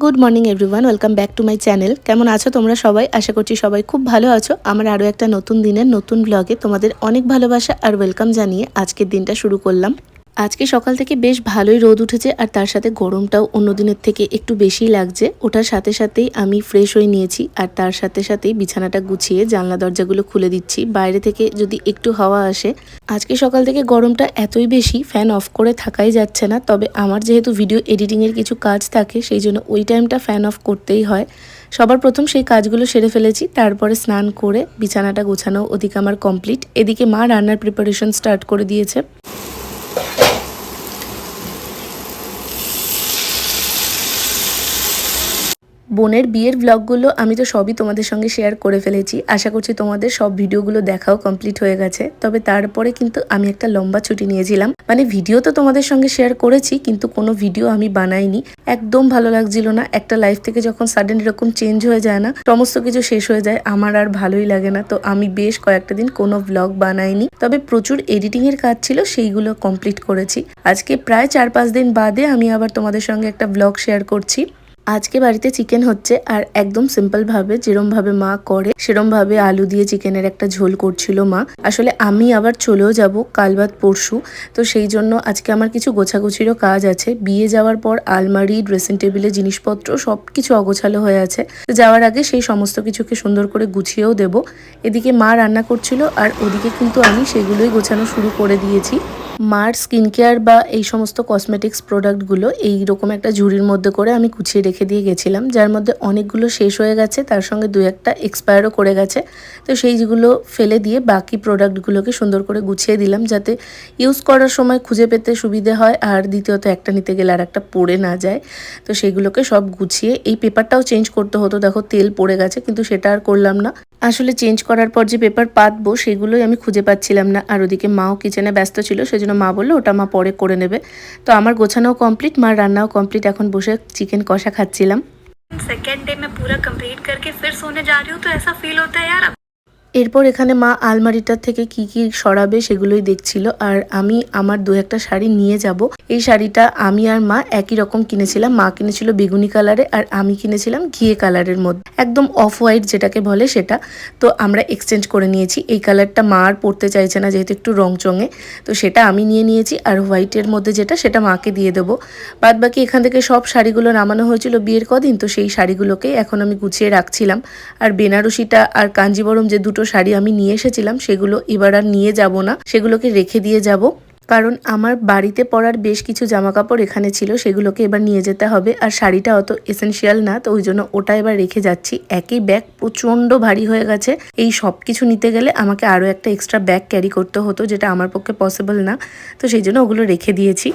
Good morning everyone, welcome back to my channel. কেমন আছো তোমরা সবাই? আশা করছি সবাই খুব ভালো আছো। আমার আরও একটা নতুন দিনের নতুন ব্লগে তোমাদের অনেক ভালোবাসা আর ওয়েলকাম জানিয়ে আজকের দিনটা শুরু করলাম। আজকে সকাল থেকে বেশ ভালোই রোদ উঠেছে আর তার সাথে গরমটাও অন্য দিনের থেকে একটু বেশিই লাগছে। ওটার সাথে সাথেই আমি ফ্রেশ হয়ে নিয়েছি আর তার সাথে সাথেই বিছানাটা গুছিয়ে জানলা দরজাগুলো খুলে দিচ্ছি, বাইরে থেকে যদি একটু হাওয়া আসে। আজকে সকাল থেকে গরমটা এতই বেশি, ফ্যান অফ করে থাকাই যাচ্ছে না। তবে আমার যেহেতু ভিডিও এডিটিংয়ের কিছু কাজ থাকে, সেই জন্য ওই টাইমটা ফ্যান অফ করতেই হয়। সবার প্রথম সেই কাজগুলো সেরে ফেলেছি, তারপরে স্নান করে বিছানাটা গোছানো ওদিকে আমার কমপ্লিট। এদিকে মা রান্নার প্রিপারেশন স্টার্ট করে দিয়েছে। বোনের বিয়ের ব্লগগুলো আমি তো সবই তোমাদের সঙ্গে শেয়ার করে ফেলেছি। আশা করছি তোমাদের সব ভিডিওগুলো দেখাও কমপ্লিট হয়ে গেছে। তবে তারপরে কিন্তু আমি একটা লম্বা ছুটি নিয়েছিলাম, মানে ভিডিও তো তোমাদের সঙ্গে শেয়ার করেছি কিন্তু কোনো ভিডিও আমি বানাইনি। একদম ভালো লাগছিল না। একটা লাইফ থেকে যখন সাডেন এরকম চেঞ্জ হয়ে যায় না, সমস্ত কিছু শেষ হয়ে যায়, আমার আর ভালোই লাগে না। তো আমি বেশ কয়েকটা দিন কোনো ব্লগ বানাইনি, তবে প্রচুর এডিটিং এর কাজ ছিল, সেইগুলো কমপ্লিট করেছি। আজকে প্রায় 4-5 দিন বাদে আমি আবার তোমাদের সঙ্গে একটা ব্লগ শেয়ার করছি। আজকে বাড়িতে চিকেন হচ্ছে আর একদম সিম্পল ভাবে যেরমভাবে মা করে সেরমভাবে আলু দিয়ে চিকেনের একটা ঝোল করছিল মা। আসলে আমি আবার চলেও যাব কাল বাদ পরশু, তো সেই জন্য আজকে আমার কিছু গোছাগুছিরও কাজ আছে। বিয়ে যাওয়ার পর আলমারি, ড্রেসিং টেবিলে জিনিসপত্র সব কিছু অগোছালো হয়ে আছে। যাওয়ার আগে সেই সমস্ত কিছুকে সুন্দর করে গুছিয়েও দেব। এদিকে মা রান্না করছিল আর ওদিকে কিন্তু আমি সেগুলোই গোছানো শুরু করে দিয়েছি। মার স্কিন কেয়ার বা এই সমস্ত কসমেটিক্স প্রোডাক্টগুলো এইরকম একটা ঝুড়ির মধ্যে করে আমি গুছিয়ে রেখে দিয়ে গেছিলাম, যার মধ্যে অনেকগুলো শেষ হয়ে গেছে, তার সঙ্গে 2-1টা এক্সপায়ারও করে গেছে। তো সেইগুলো ফেলে দিয়ে বাকি প্রোডাক্টগুলোকে সুন্দর করে গুছিয়ে দিলাম, যাতে ইউজ করার সময় খুঁজে পেতে সুবিধে হয়, আর দ্বিতীয়ত একটা নিতে গেলে আর একটা পড়ে না যায়। তো সেইগুলোকে সব গুছিয়ে, এই পেপারটাও চেঞ্জ করতে হতো, দেখো তেল পড়ে গেছে, কিন্তু সেটা আর করলাম না। আসলে চেঞ্জ করার পর যে পেপার পাতবো সেগুলোই আমি খুঁজে পাচ্ছিলাম না, আর ওদিকে মাও কিচেনে ব্যস্ত ছিল, সেজন্য মা বললো ওটা মা পরে করে নেবে। তো আমার গোছানোও কমপ্লিট, মার রান্নাও কমপ্লিট। এখন বসে চিকেন কষা খাচ্ছিলাম। सेकेंड डे में पूरा कंप्लीट करके फिर सोने जा रही हूँ तो ऐसा फील होता है यार। এরপর এখানে মা আলমারিটার থেকে কি কি সরাবে সেগুলোই দেখছিল, আর আমি আমার 2-1টা শাড়ি নিয়ে যাব। এই শাড়িটা আমি আর মা একই রকম কিনেছিলাম। মা কিনেছিল বেগুনি কালারে আর আমি কিনেছিলাম ঘিয়ে কালারের মধ্যে, একদম অফ হোয়াইট যেটাকে বলে সেটা। তো আমরা এক্সচেঞ্জ করে নিয়েছি। এই কালারটা মা আর পরতে চাইছে না, যেহেতু একটু রংচঙে, তো সেটা আমি নিয়ে নিয়েছি। আর হোয়াইটের মধ্যে যেটা, সেটা মাকে দিয়ে দেবো। বাদ বাকি এখান থেকে সব শাড়িগুলো নামানো হয়েছিল বিয়ের কদিন, তো সেই শাড়িগুলোকেই এখন আমি গুছিয়ে রাখছিলাম। আর বেনারসিটা আর কাঞ্জিবরম যে দুটো শাড়ি আমি নিয়ে এসেছিলাম সেগুলো এবার আর নিয়ে যাব না, সেগুলোকে রেখে দিয়ে যাব। কারণ আমার বাড়িতে পরার বেশ কিছু জামা কাপড় এখানে ছিল, সেগুলোকে এবার নিয়ে যেতে হবে। আর শাড়িটা অত এসেনশিয়াল না, তো ওই জন্য ওটা এবার রেখে যাচ্ছি। একই ব্যাগ প্রচণ্ড ভারী হয়ে গেছে, এই সব কিছু নিতে গেলে আমাকে আরও একটা এক্সট্রা ব্যাগ ক্যারি করতে হতো, যেটা আমার পক্ষে পসিবল না। তো সেই জন্য ওগুলো রেখে দিয়েছি।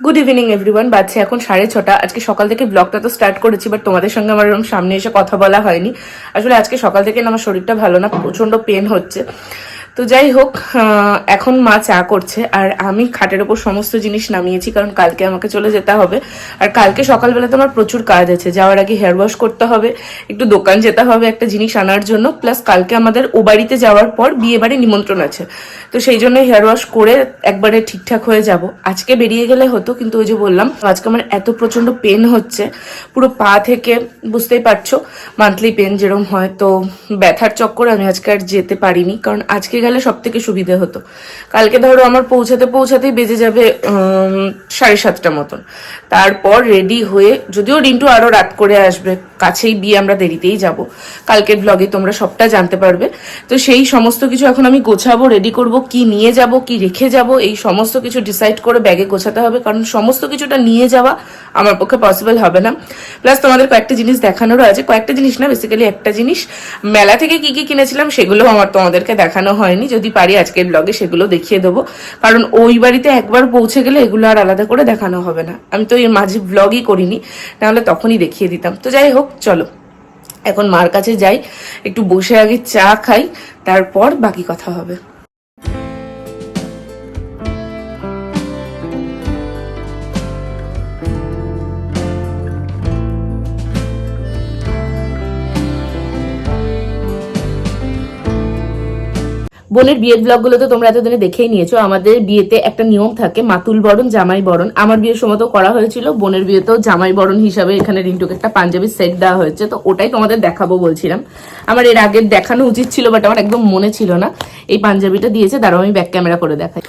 গুড ইভিনিং এভরিওয়ান, বাজছে এখন 6:30। আজকে সকাল থেকে ব্লগটা তো স্টার্ট করেছি, বাট তোমাদের সঙ্গে আমার এরকম সামনে এসে কথা বলা হয়নি। আসলে আজকে সকাল থেকে আমার শরীরটা ভালো না, প্রচন্ড পেন হচ্ছে। তো যাই হোক, এখন মা চা করছে আর আমি খাটের ওপর সমস্ত জিনিস নামিয়েছি, কারণ কালকে আমাকে চলে যেতে হবে। আর কালকে সকালবেলা তো আমার প্রচুর কাজ আছে। যাওয়ার আগে হেয়ার ওয়াশ করতে হবে, একটু দোকান যেতে হবে একটা জিনিস আনার জন্য, প্লাস কালকে আমাদের ও বাড়িতে যাওয়ার পর বিয়ে বাড়ি নিমন্ত্রণ আছে। তো সেই জন্য হেয়ার ওয়াশ করে একবারে ঠিকঠাক হয়ে যাব। আজকে বেরিয়ে গেলে হতো, কিন্তু ওই যে বললাম আজকে আমার এত প্রচন্ড পেন হচ্ছে পুরো পা থেকে, বুঝতেই পারছো মান্থলি পেন যেরকম হয়, তো ব্যথার চক্করে আমি আজকে আর যেতে পারিনি। কারণ আজকে গেলে সব থেকে সুবিধে হতো। কালকে ধরো আমার পৌঁছাতেই বেজে যাবে 7:30 মতন। তারপর রেডি হয়ে, যদিও রিন্টু আরো রাত করে আসবে, কাছেই বিয়ে, আমরা দেরিতেই যাব। কালকের ব্লগে তোমরা সবটা জানতে পারবে। তো সেই সমস্ত কিছু এখন আমি গোছাবো, রেডি করব, কি নিয়ে যাব কি রেখে যাব, এই সমস্ত কিছু ডিসাইড করে ব্যাগে গোছাতে হবে, কারণ সমস্ত কিছুটা নিয়ে যাওয়া আমার পক্ষে পসিবল হবে না। প্লাস তোমাদের কয়েকটা জিনিস দেখানোরও আছে, কয়েকটা জিনিস না, বেসিক্যালি একটা জিনিস। মেলা থেকে কি কি কিনেছিলাম সেগুলো আমার তোমাদেরকে দেখানো হয়নি, যদি পারি আজকের ব্লগে সেগুলো দেখিয়ে দেবো। কারণ ওই বাড়িতে একবার পৌঁছে গেলে এগুলো আর আলাদা করে দেখানো হবে না। আমি তো এর মাঝে ব্লগই করিনি, নাহলে তখনই দেখিয়ে দিতাম। তো যাই হোক, চলো এখন মার কাছে যাই, একটু বসে আগে চা খাই, তারপর বাকি কথা হবে। বোনের বিয়ের ব্লগগুলো তো তোমরা এতদিনে দেখেই নিয়েছো। আমাদের বিয়েতে একটা নিয়ম থাকে, মাতুল বরণ, জামাই বরণ। আমার বিয়ের সময় তো করা হয়েছিল, বোনের বিয়েতেও জামাই বরণ হিসাবে এখানে রিন্টুকে একটা পাঞ্জাবি সেট দেওয়া হয়েছে, তো ওটাই তোমাদের দেখাবো বলছিলাম। আমার এর আগে দেখানো উচিত ছিল, বাট আমার একদম মনে ছিল না। এই পাঞ্জাবিটা দিয়েছে, দাঁড়াও আমি ব্যাক ক্যামেরা করে দেখাই।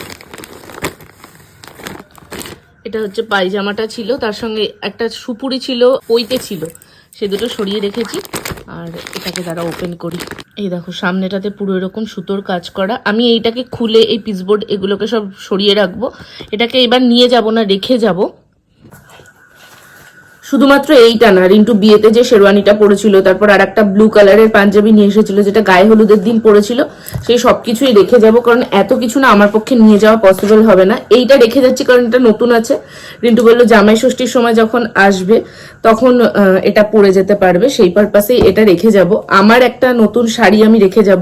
এটা হচ্ছে পায়জামাটা ছিল, তার সঙ্গে একটা সুপুরি ছিল, পইতে ছিল, সে দুটো সরিয়ে রেখেছি। আর এটাকে দ্বারা ওপেন করি, এই দেখো সামনেটাতে পুরো এরকম সুতোর কাজ করা। আমি এইটাকে খুলে এই পিসবোর্ড এগুলোকে সব সরিয়ে রাখবো। এটাকে এবার নিয়ে যাব না, রেখে যাব। শুধুমাত্র এইটা না, রিন্টু বিয়েতে যে শেরওয়ানিটা পরেছিল, তারপর আর একটা ব্লু কালারের পাঞ্জাবি নিয়ে এসেছিল যেটা গায়ে হলুদের দিন পরেছিল, সেই সবকিছুই রেখে যাব, কারণ এত কিছু না আমার পক্ষে নিয়ে যাওয়া পসিবল হবে না। এইটা রেখে যাচ্ছি কারণ এটা নতুন আছে। রিন্টু বললো জামাই ষষ্ঠীর সময় যখন আসবে তখন এটা পরে যেতে পারবে, সেই পারপাসেই এটা রেখে যাব। আমার একটা নতুন শাড়ি আমি রেখে যাব,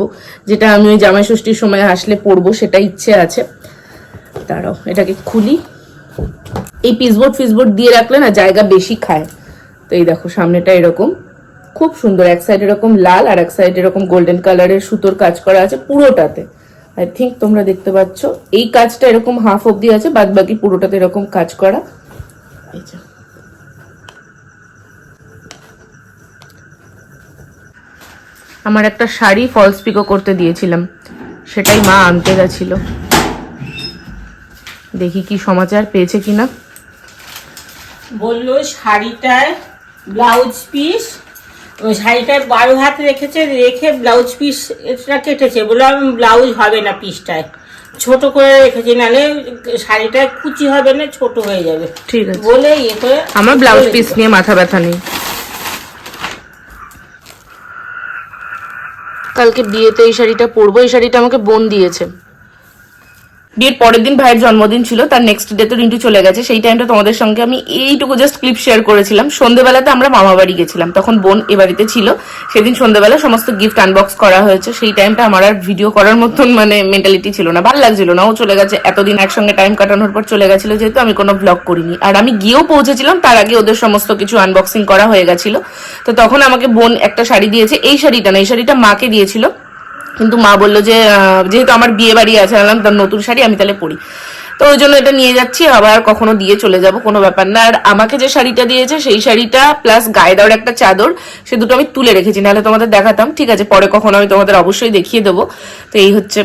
যেটা আমি ওই জামাই ষষ্ঠীর সময় আসলে পরবো, সেটা ইচ্ছে আছে। দাঁড়াও এটাকে খুলি। এই পিসবোর্ড দিয়ে রাখলে না জায়গা বেশি খায়। তো এই দেখো সামনেটা এরকম খুব সুন্দর, এক সাইড এরকম লাল আর এক সাইড এরকম গোল্ডেন কালারের সুতোর কাজ করা আছে পুরোটাতে। আই থিঙ্ক তোমরা দেখতে পাচ্ছ এই কাজটা এরকম হাফ অব্দি আছে, বাদ বাকি পুরোটাতে এরকম কাজ করা। এই যে আমার একটা শাড়ি ফলস পিকো করতে দিয়েছিলাম, সেটাই মা আনতে গেছিল। দেখি কি সমাচার পেয়েছে কিনা। বললো শাড়িটায় ব্লাউজ পিস, শাড়িটায় 12 হাত রেখেছে, রেখে ব্লাউজ পিস এটা কেটেছে। বললো আমি ব্লাউজ হবে না, পিসটায় ছোট করে রেখেছি, নাহলে শাড়িটায় কুচি হবে না, ছোট হয়ে যাবে। ঠিক আছে বলে ইয়ে করে আমার ব্লাউজ পিস নিয়ে মাথা ব্যথা নেই। কালকে বিয়েতে এই শাড়িটা পরবো, এই শাড়িটা আমাকে বোন দিয়েছে। বিয়ের পরের দিন ভাইয়ের জন্মদিন ছিল, তার নেক্সট ডে তো রিন্টু চলে গেছে। সেই টাইমটা তোমাদের সঙ্গে আমি এইটুকু জাস্ট ক্লিপ শেয়ার করেছিলাম। সন্ধ্যেবেলাতে আমরা মামা বাড়ি গেছিলাম, তখন বোন এ বাড়িতে ছিল। সেদিন সন্ধ্যেবেলা সমস্ত গিফট আনবক্স করা হয়েছে। সেই টাইমটা আমার আর ভিডিও করার মতন মানে মেন্টালিটি ছিল না, ভালো লাগছিল না। ও চলে গেছে, এতদিন একসঙ্গে টাইম কাটানোর পর চলে গেছিল, যেহেতু আমি কোনো ব্লগ করিনি। আর আমি গিয়েও পৌঁছেছিলাম তার আগে ওদের সমস্ত কিছু আনবক্সিং করা হয়ে গেছিল। তো তখন আমাকে বোন একটা শাড়ি দিয়েছে, এই শাড়িটা না, এই শাড়িটা মাকে দিয়েছিল। কিন্তু মা বললো যে যেহেতু আমার বিয়ে বাড়ি আছে, আনলাম তার নতুন শাড়ি, আমি তাহলে পরি। তো ওই জন্য এটা নিয়ে যাচ্ছি, আবার কখনো দিয়ে চলে যাব, কোনো ব্যাপার না। আর আমাকে যে শাড়িটা দিয়েছে সেই শাড়িটা প্লাস গায়ে দেওয়ার একটা চাদর, সে দুটো আমি তুলে রেখেছি, নাহলে তোমাদের দেখাতাম। ঠিক আছে, পরে কখনো আমি তোমাদের অবশ্যই দেখিয়ে দেবো। তো এই হচ্ছে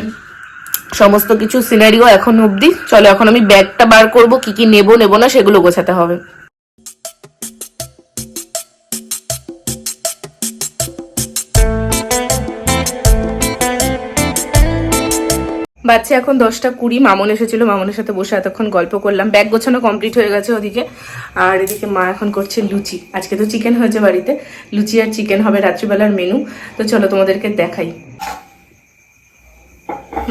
সমস্ত কিছু সিনারিও এখন অবধি। চলো এখন আমি ব্যাগটা বার করব, কি কি নেবো না সেগুলো গোছাতে হবে। বাচ্চা এখন 10:20, মামন এসেছিল, মামনের সাথে বসে এতক্ষণ গল্প করলাম। ব্যাগ গোছানো কমপ্লিট হয়ে গেছে ওদিকে। আর এদিকে মা এখন করছে লুচি। আজকে তো চিকেন হয়েছে বাড়িতে, লুচি আর চিকেন হবে রাত্রিবেলার মেনু। তো চলো তোমাদেরকে দেখাই।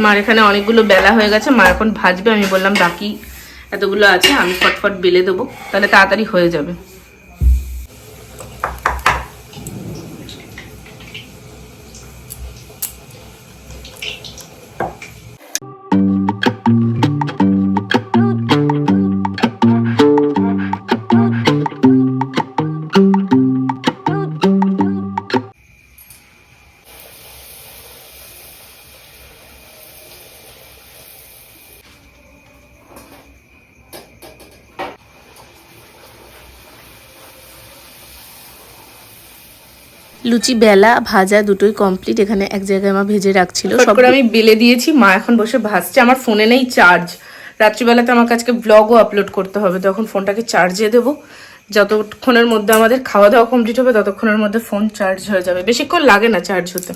মার এখানে অনেকগুলো বেলা হয়ে গেছে, মা এখন ভাজবে। আমি বললাম বাকি এতগুলো আছে আমি ফটফট বেলে দেবো, তাহলে তাড়াতাড়ি হয়ে যাবে। লুচি বেলা ভাজা দুটোই কমপ্লিট। এখানে এক জায়গায় মা ভেজে রাখছিল, সব করে আমি বেলে দিয়েছি। মা এখন বসে ভাজছে। আমার ফোনে নেই চার্জ, রাত্রিবেলাতে আমাকে আজকে ব্লগও আপলোড করতে হবে, তখন ফোনটাকে চার্জে দেবো। যতক্ষণের মধ্যে আমাদের খাওয়া দাওয়া কমপ্লিট হবে ততক্ষণের মধ্যে ফোন চার্জ হয়ে যাবে, বেশিক্ষণ লাগে না চার্জ হতে।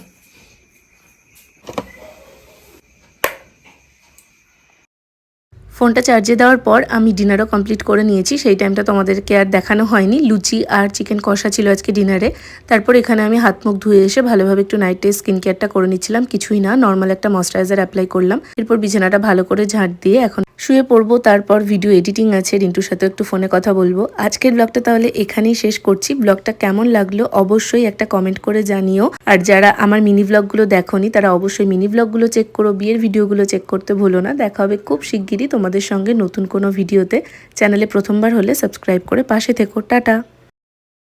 ফোনটা চার্জে দেওয়ার পর আমি ডিনারও কমপ্লিট করে নিয়েছি। সেই টাইমটা তোমাদেরকে আর দেখানো হয়নি। লুচি আর চিকেন কষা ছিল আজকে ডিনারে। তারপর এখানে আমি হাত মুখ ধুয়ে এসে ভালোভাবে একটু নাইট ডে স্কিন কেয়ারটা করে নিচ্ছিলাম। কিছুই না, নর্মাল একটা ময়েশ্চারাইজার অ্যাপ্লাই করলাম। এরপর বিছানাটা ভালো করে ঝাঁট দিয়ে এখন শুয়ে পড়বো। তারপর ভিডিও এডিটিং আছে, রিন্টুর সাথে একটু ফোনে কথা বলবো। আজকের ব্লগটা তাহলে এখানেই শেষ করছি। ব্লগটা কেমন লাগলো অবশ্যই একটা কমেন্ট করে জানিও। আর যারা আমার মিনি ব্লগগুলো দেখোনি তারা অবশ্যই মিনি ব্লগগুলো চেক করো, বিয়ের ভিডিওগুলো চেক করতে ভুলো না। দেখা হবে খুব শিগগিরই তোমাদের সঙ্গে নতুন কোনো ভিডিওতে। চ্যানেলে প্রথমবার হলে সাবস্ক্রাইব করে পাশে থেকো। টাটা।